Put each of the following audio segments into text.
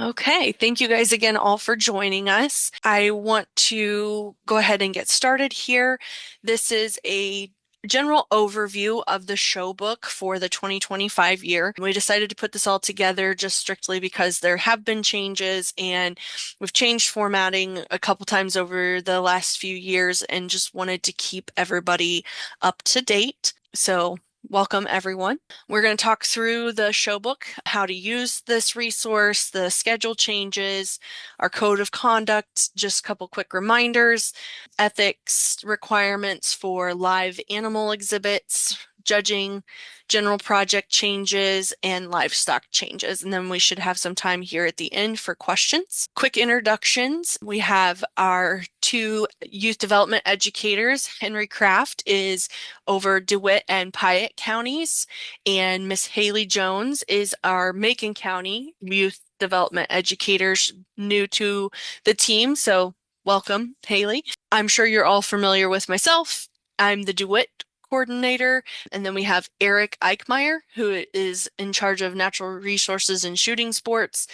Okay, thank you guys again all for joining us. I want to go ahead and get started here. This is a general overview of the show book for the 2025 year. We decided to put this all together just strictly because there have been changes and we've changed formatting a couple times over the last few years and just wanted to keep everybody up to date. So welcome, everyone. We're going to talk through the show book, how to use this resource, the schedule changes, our code of conduct, just a couple quick reminders, ethics requirements for live animal exhibits, judging, general project changes, and livestock changes. And then we should have some time here at the end for questions. Quick introductions. We have our two youth development educators. Henry Kraft is over DeWitt and Piatt counties, and Miss Haley Jones is our Macon County youth development educator, new to the team. So welcome, Haley. I'm sure you're all familiar with myself. I'm the DeWitt coordinator. And then we have Eric Eichmeyer, who is in charge of natural resources and shooting sports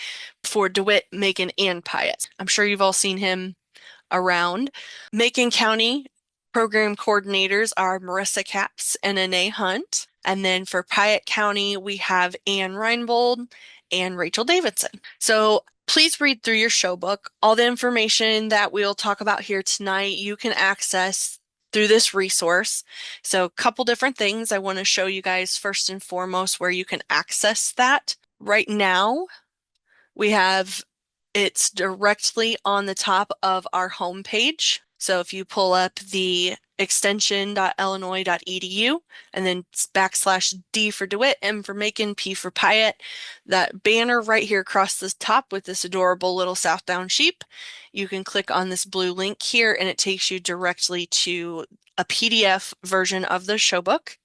for DeWitt, Macon, and Piatt. I'm sure you've all seen him around. Macon County program coordinators are Marissa Capps and Anae Hunt. And then for Piatt County, we have Ann Reinbold and Rachel Davidson. So please read through your show book. All the information that we'll talk about here tonight, you can access through this resource. So a couple different things I want to show you guys first and foremost where you can access that. Right now, we have it's directly on the top of our homepage. So if you pull up the extension.illinois.edu and then /D for DeWitt, M for Macon, P for Piatt, that banner right here across the top with this adorable little Southdown sheep, you can click on this blue link here and it takes you directly to a PDF version of the show book.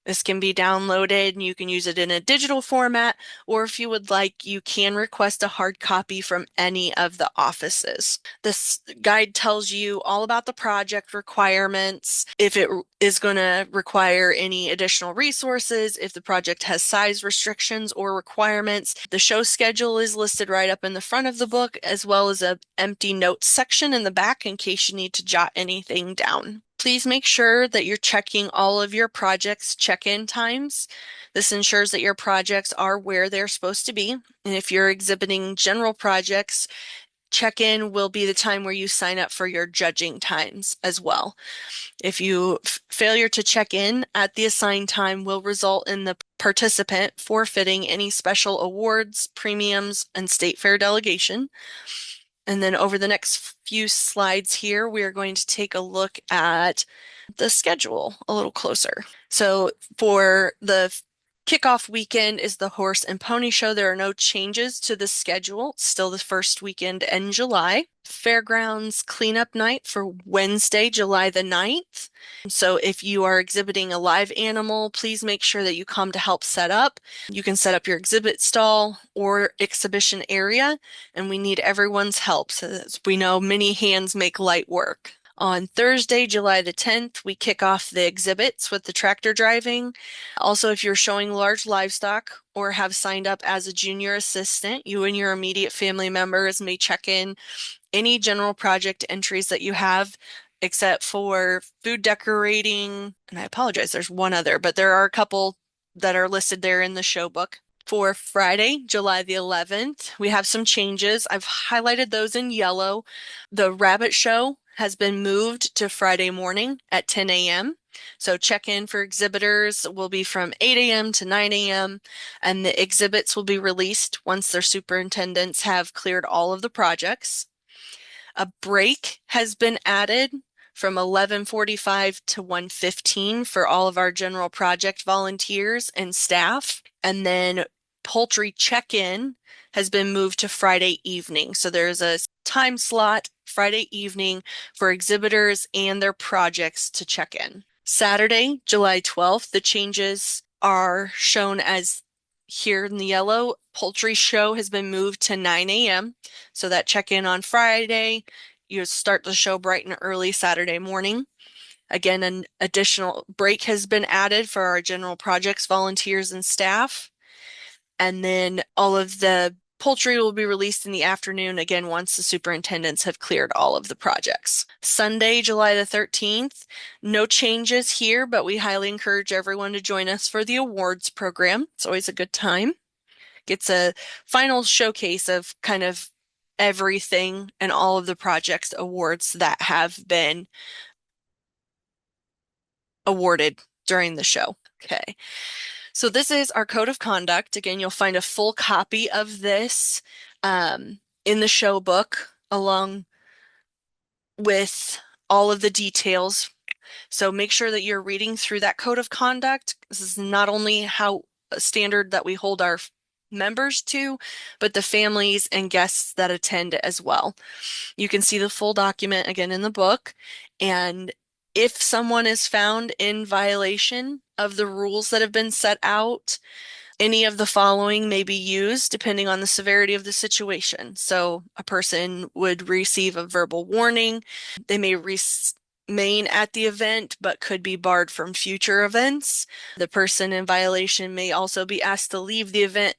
This can be downloaded and you can use it in a digital format, or if you would like, you can request a hard copy from any of the offices. This guide tells you all about the project requirements, if it is going to require any additional resources, if the project has size restrictions or requirements. The show schedule is listed right up in the front of the book, as well as an empty notes section in the back in case you need to jot anything down. Please make sure that you're checking all of your projects' check-in times. This ensures that your projects are where they're supposed to be. And if you're exhibiting general projects, check-in will be the time where you sign up for your judging times as well. If you failure to check in at the assigned time will result in the participant forfeiting any special awards, premiums, and state fair delegation. And then over the next few slides here, we are going to take a look at the schedule a little closer. So for the kickoff weekend is the Horse and Pony Show. There are no changes to the schedule. Still the first weekend in July. Fairgrounds cleanup night for Wednesday, July the 9th. So if you are exhibiting a live animal, please make sure that you come to help set up. You can set up your exhibit stall or exhibition area, and we need everyone's help. So as we know, many hands make light work. On Thursday, July the 10th, we kick off the exhibits with the tractor driving. Also, if you're showing large livestock or have signed up as a junior assistant, you and your immediate family members may check in any general project entries that you have, except for food decorating. And I apologize, there's one other, but there are a couple that are listed there in the show book. For Friday, July the 11th, we have some changes. I've highlighted those in yellow. The rabbit show has been moved to Friday morning at 10 a.m. So check-in for exhibitors will be from 8 a.m. to 9 a.m. and the exhibits will be released once their superintendents have cleared all of the projects. A break has been added from 11:45 to 1:15 for all of our general project volunteers and staff. And then poultry check-in has been moved to Friday evening. So there's a time slot Friday evening for exhibitors and their projects to check in. Saturday, July 12th, the changes are shown as here in the yellow. Poultry show has been moved to 9 a.m. So that check-in on Friday, you start the show bright and early Saturday morning. Again, an additional break has been added for our general projects volunteers and staff. And then all of the Poultry will be released in the afternoon, again, once the superintendents have cleared all of the projects. Sunday, July the 13th, no changes here, but we highly encourage everyone to join us for the awards program. It's always a good time. It's a final showcase of kind of everything and all of the projects awards that have been awarded during the show. Okay. So this is our code of conduct. Again, you'll find a full copy of this in the show book along with all of the details. So make sure that you're reading through that code of conduct. This is not only how a standard that we hold our members to, but the families and guests that attend as well. You can see the full document again in the book. And if someone is found in violation of the rules that have been set out, any of the following may be used depending on the severity of the situation. So a person would receive a verbal warning. They may remain at the event but could be barred from future events. The person in violation may also be asked to leave the event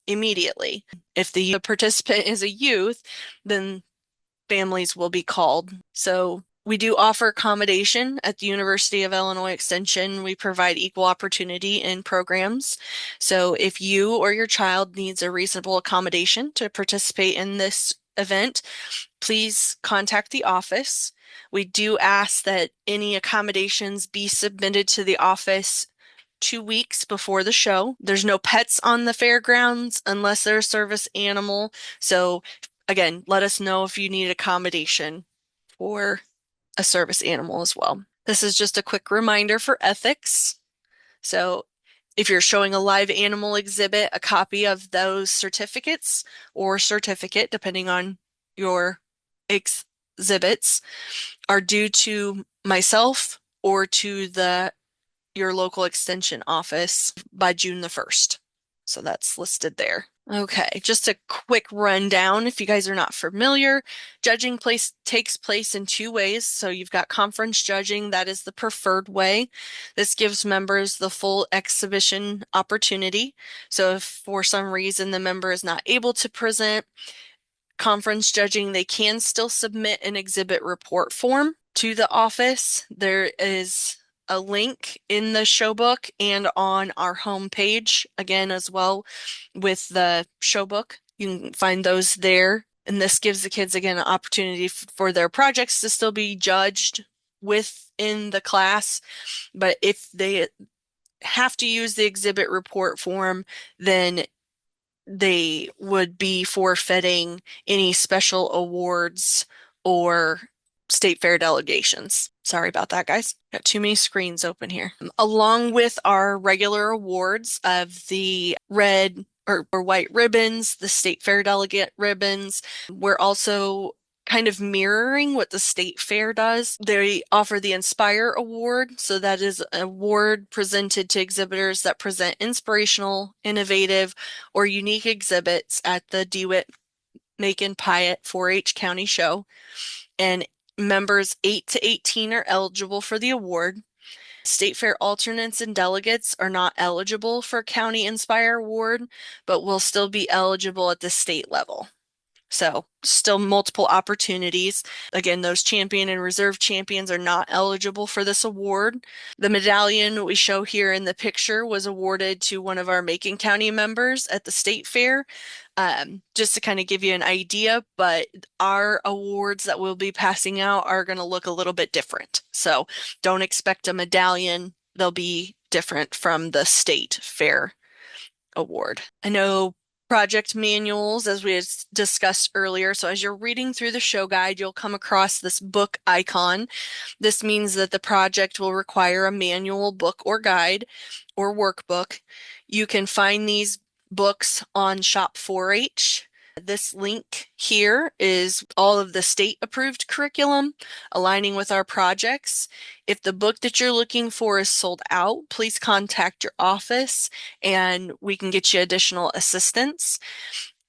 immediately. If the participant is a youth, then families will be called. So we do offer accommodation at the University of Illinois Extension. We provide equal opportunity in programs. So if you or your child needs a reasonable accommodation to participate in this event, please contact the office. We do ask that any accommodations be submitted to the office 2 weeks before the show. There's no pets on the fairgrounds unless they're a service animal. So again, let us know if you need accommodation for a service animal as well. This is just a quick reminder for ethics. So if you're showing a live animal exhibit, a copy of those certificates or certificate, depending on your exhibits, are due to myself or to your local extension office by June the 1st. So that's listed there. Okay, just a quick rundown. If you guys are not familiar, judging takes place in 2 ways. So you've got conference judging, that is the preferred way. This gives members the full exhibition opportunity. So if for some reason the member is not able to present conference judging, they can still submit an exhibit report form to the office. There is a link in the show book and on our homepage again as well with the show book. You can find those there. And this gives the kids again an opportunity for their projects to still be judged within the class. But if they have to use the exhibit report form, then they would be forfeiting any special awards or state fair delegations. Sorry about that, guys. Got too many screens open here. Along with our regular awards of the red or white ribbons, the state fair delegate ribbons, we're also kind of mirroring what the state fair does. They offer the Inspire Award. So that is an award presented to exhibitors that present inspirational, innovative, or unique exhibits at the DeWitt, Macon, Piatt 4-H County Show. And members 8 to 18 are eligible for the award. State Fair alternates and delegates are not eligible for County Inspire Award, but will still be eligible at the state level. So still multiple opportunities. Again, those champion and reserve champions are not eligible for this award. The medallion we show here in the picture was awarded to one of our Macon County members at the state fair. Just to kind of give you an idea, but our awards that we'll be passing out are going to look a little bit different. So don't expect a medallion. They'll be different from the state fair award. I know project manuals, as we had discussed earlier. So as you're reading through the show guide, you'll come across this book icon. This means that the project will require a manual book or guide or workbook. You can find these books on Shop 4-H. This link here is all of the state approved curriculum aligning with our projects. If the book that you're looking for is sold out, please contact your office and we can get you additional assistance.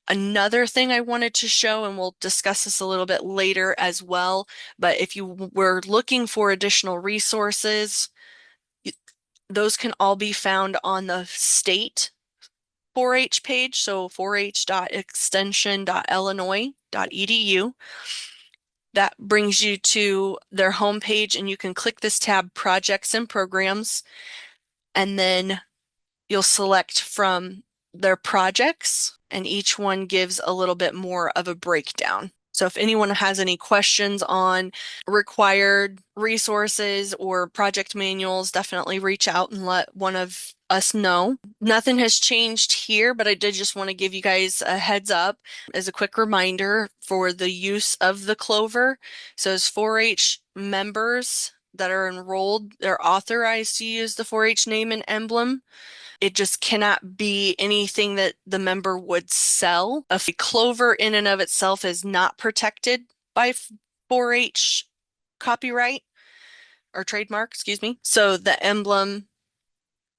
Another thing I wanted to show, and we'll discuss this a little bit later as well, but if you were looking for additional resources, those can all be found on the state 4-H page, so 4h.extension.illinois.edu. That brings you to their homepage, and you can click this tab, Projects and Programs, and then you'll select from their projects, and each one gives a little bit more of a breakdown. So if anyone has any questions on required resources or project manuals, definitely reach out and let one of us know. Nothing has changed here, but I did just want to give you guys a heads up as a quick reminder for the use of the Clover. So as 4-H members that are enrolled, they're authorized to use the 4-H name and emblem. It just cannot be anything that the member would sell. A clover in and of itself is not protected by 4-H copyright or trademark, excuse me. So the emblem,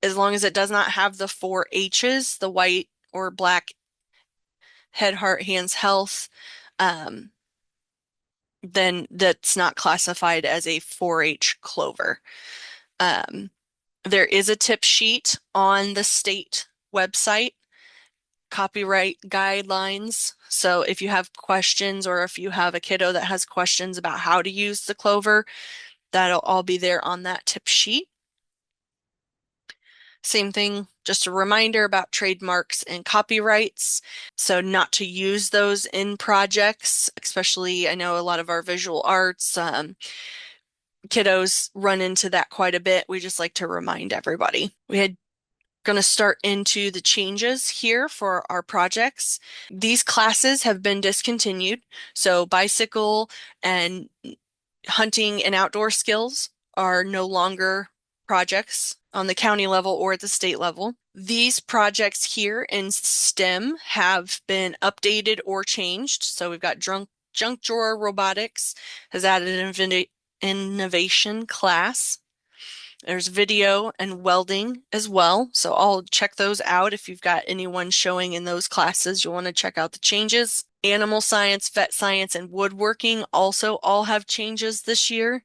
as long as it does not have the 4-H's, the white or black head, heart, hands, health, then that's not classified as a 4-H clover. There is a tip sheet on the state website, copyright guidelines. So if you have questions or if you have a kiddo that has questions about how to use the Clover, that'll all be there on that tip sheet. Same thing, just a reminder about trademarks and copyrights. So not to use those in projects, especially I know a lot of our visual arts kiddos run into that quite a bit. We just like to remind everybody. We had going to start into the changes here for our projects. These classes have been discontinued. So bicycle and hunting and outdoor skills are no longer projects on the county level or at the state level. These projects here in STEM have been updated or changed. So we've got junk drawer robotics has added an innovation class. There's video and welding as well. So I'll check those out. If you've got anyone showing in those classes, you'll want to check out the changes. Animal science, vet science, and woodworking also all have changes this year.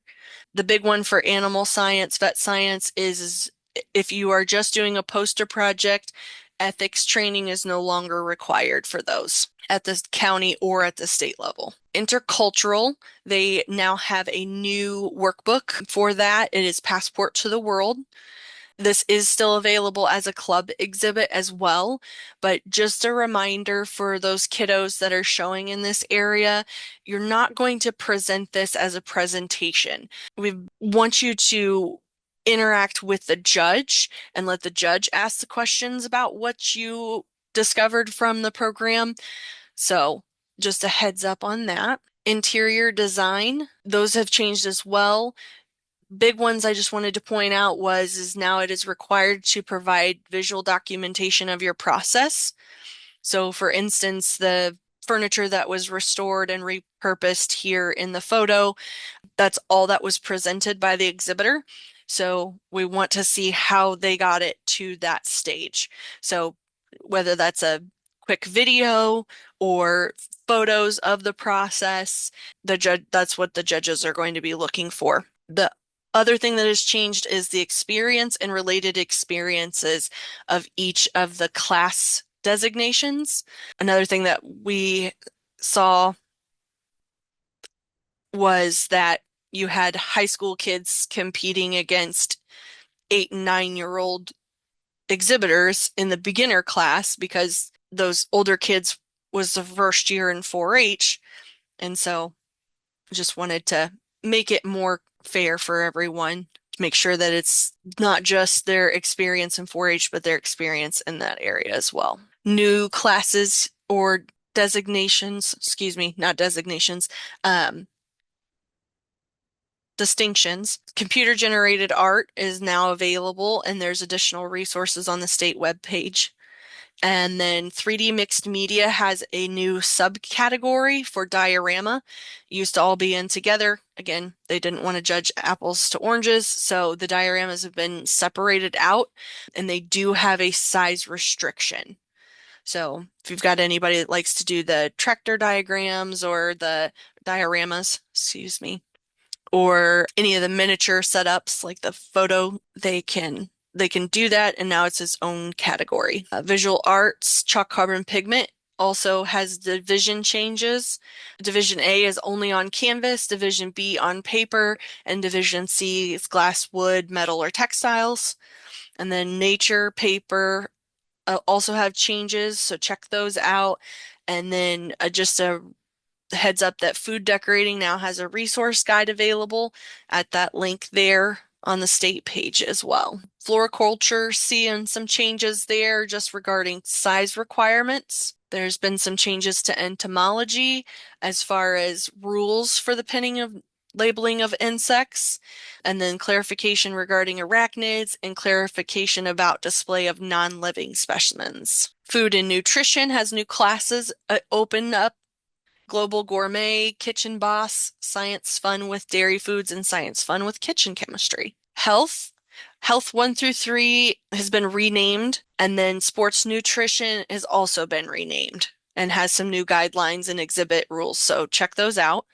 The big one for animal science, vet science is if you are just doing a poster project, ethics training is no longer required for those at the county or at the state level. Intercultural, they now have a new workbook for that. It is Passport to the World. This is still available as a club exhibit as well, but just a reminder for those kiddos that are showing in this area, you're not going to present this as a presentation. We want you to interact with the judge and let the judge ask the questions about what you discovered from the program. So just a heads up on that. Interior design, those have changed as well. Big ones I just wanted to point out is now it is required to provide visual documentation of your process. So for instance, the furniture that was restored and repurposed here in the photo, that's all that was presented by the exhibitor. So we want to see how they got it to that stage. So whether that's a quick video or photos of the process, that's what the judges are going to be looking for. The other thing that has changed is the experience and related experiences of each of the class designations. Another thing that we saw was that you had high school kids competing against 8 and 9-year-old exhibitors in the beginner class because those older kids was the first year in 4-H. And so just wanted to make it more fair for everyone to make sure that it's not just their experience in 4-H, but their experience in that area as well. New classes or designations, excuse me, not designations, distinctions. Computer generated art is now available, and there's additional resources on the state webpage. And then 3D mixed media has a new subcategory for diorama. Used to all be in together. Again, they didn't want to judge apples to oranges, so the dioramas have been separated out, and they do have a size restriction. So if you've got anybody that likes to do the tractor diagrams or the dioramas, excuse me, or any of the miniature setups like the photo, they can they can do that, and now it's its own category. Visual arts, chalk carbon pigment also has division changes. Division A is only on canvas, Division B on paper, and Division C is glass, wood, metal, or textiles. And then nature, paper also have changes, so check those out. And then just a heads up that food decorating now has a resource guide available at that link there on the state page as well. Floriculture, seeing some changes there just regarding size requirements. There's been some changes to entomology as far as rules for the pinning of labeling of insects, and then clarification regarding arachnids and clarification about display of non-living specimens. Food and nutrition has new classes open up: Global Gourmet, Kitchen Boss, Science Fun with Dairy Foods, and Science Fun with Kitchen Chemistry. Health 1 through 3 has been renamed, and then Sports Nutrition has also been renamed and has some new guidelines and exhibit rules, so check those out.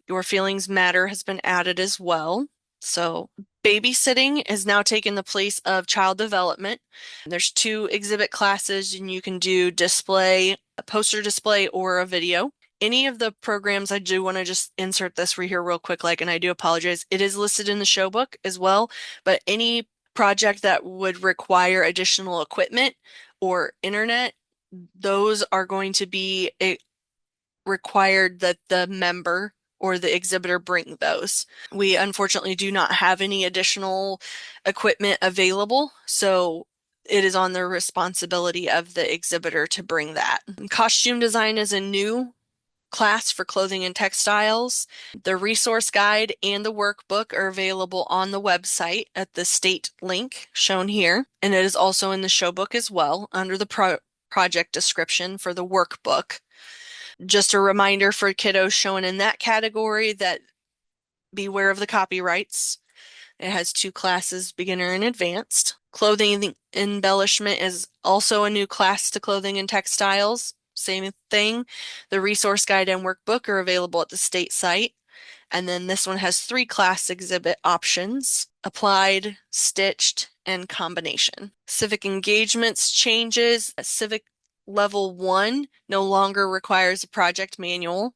Your Feelings Matter has been added as well. So babysitting has now taken the place of child development. There's 2 exhibit classes, and you can do display, a poster display, or a video. Any of the programs, I do want to just insert this for here real quick, and I do apologize. It is listed in the show book as well, but any project that would require additional equipment or internet, those are going to be required that the member or the exhibitor bring those. We unfortunately do not have any additional equipment available, so it is on the responsibility of the exhibitor to bring that. Costume design is a new class for clothing and textiles. The resource guide and the workbook are available on the website at the state link shown here, and it is also in the show book as well under the project description for the workbook. Just a reminder for kiddos shown in that category that beware of the copyrights. It has 2 classes, beginner and advanced. Clothing embellishment is also a new class to clothing and textiles. Same thing. The resource guide and workbook are available at the state site. And then this one has 3 class exhibit options: applied, stitched, and combination. Civic engagements changes. Civic Level 1 no longer requires a project manual.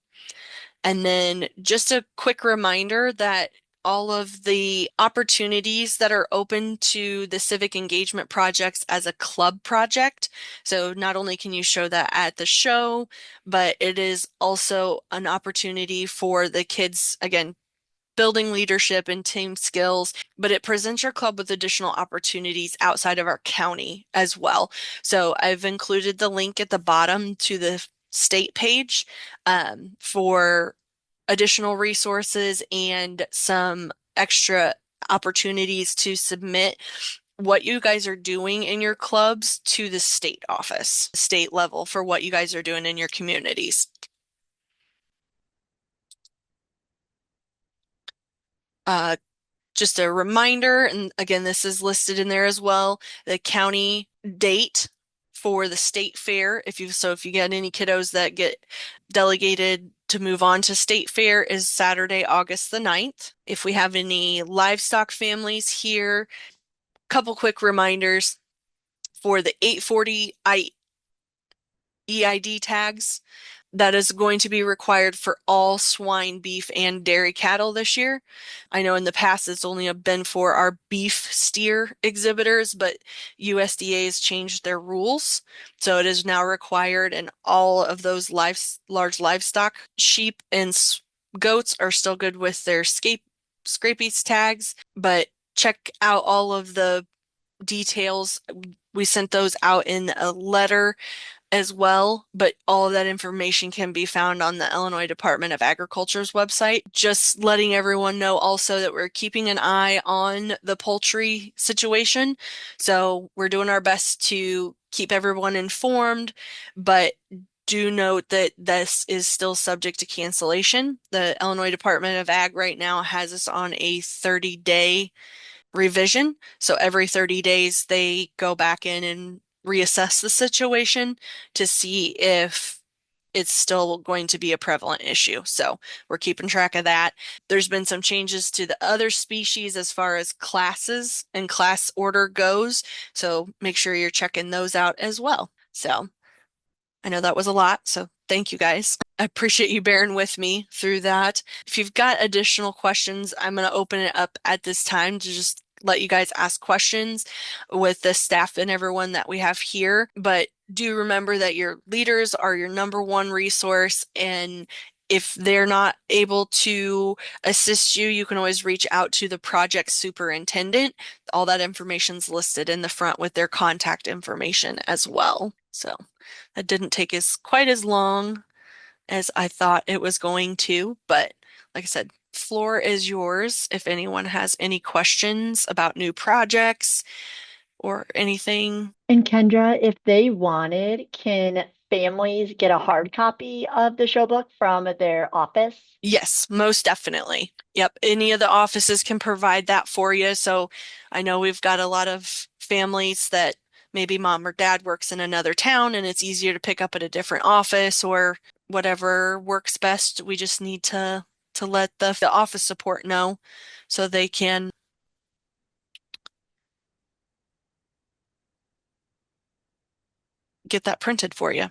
And then just a quick reminder that all of the opportunities that are open to the civic engagement projects as a club project. So not only can you show that at the show, but it is also an opportunity for the kids, again, building leadership and team skills, but it presents your club with additional opportunities outside of our county as well. So I've included the link at the bottom to the state page for additional resources and some extra opportunities to submit what you guys are doing in your clubs to the state office, state level, for what you guys are doing in your communities. Just a reminder, and again, this is listed in there as well, the county date for the state fair. If you get any kiddos that get delegated to move on to state fair, is Saturday, August the 9th. If we have any livestock families here, a couple quick reminders for the 840 EID tags. That is going to be required for all swine, beef, and dairy cattle this year. I know in the past it's only been for our beef steer exhibitors, but USDA has changed their rules. So it is now required, and all of those large livestock, sheep and goats are still good with their scrapies tags, but check out all of the details. We sent those out in a letter as well, but all of that information can be found on the Illinois Department of Agriculture's website. Just letting everyone know also that we're keeping an eye on the poultry situation. So we're doing our best to keep everyone informed, but do note that this is still subject to cancellation. The Illinois Department of Ag right now has us on a 30-day revision. So every 30 days, they go back in and reassess the situation to see if it's still going to be a prevalent issue. So we're keeping track of that. There's been some changes to the other species as far as classes and class order goes. So make sure you're checking those out as well. So I know that was a lot, so thank you guys. I appreciate you bearing with me through that. If you've got additional questions, I'm going to open it up at this time to just let you guys ask questions with the staff and everyone that we have here. But do remember that your leaders are your number one resource, and if they're not able to assist you, you can always reach out to the project superintendent. All that information's listed in the front with their contact information as well. So that didn't take quite as long as I thought it was going to, but like I said, floor is yours if anyone has any questions about new projects or anything. And Kendra, if they wanted, can families get a hard copy of the show book from their office? Yes, most definitely. Yep, any of the offices can provide that for you. So I know we've got a lot of families that maybe mom or dad works in another town and it's easier to pick up at a different office or whatever works best. We just need to let the office support know so they can get that printed for you.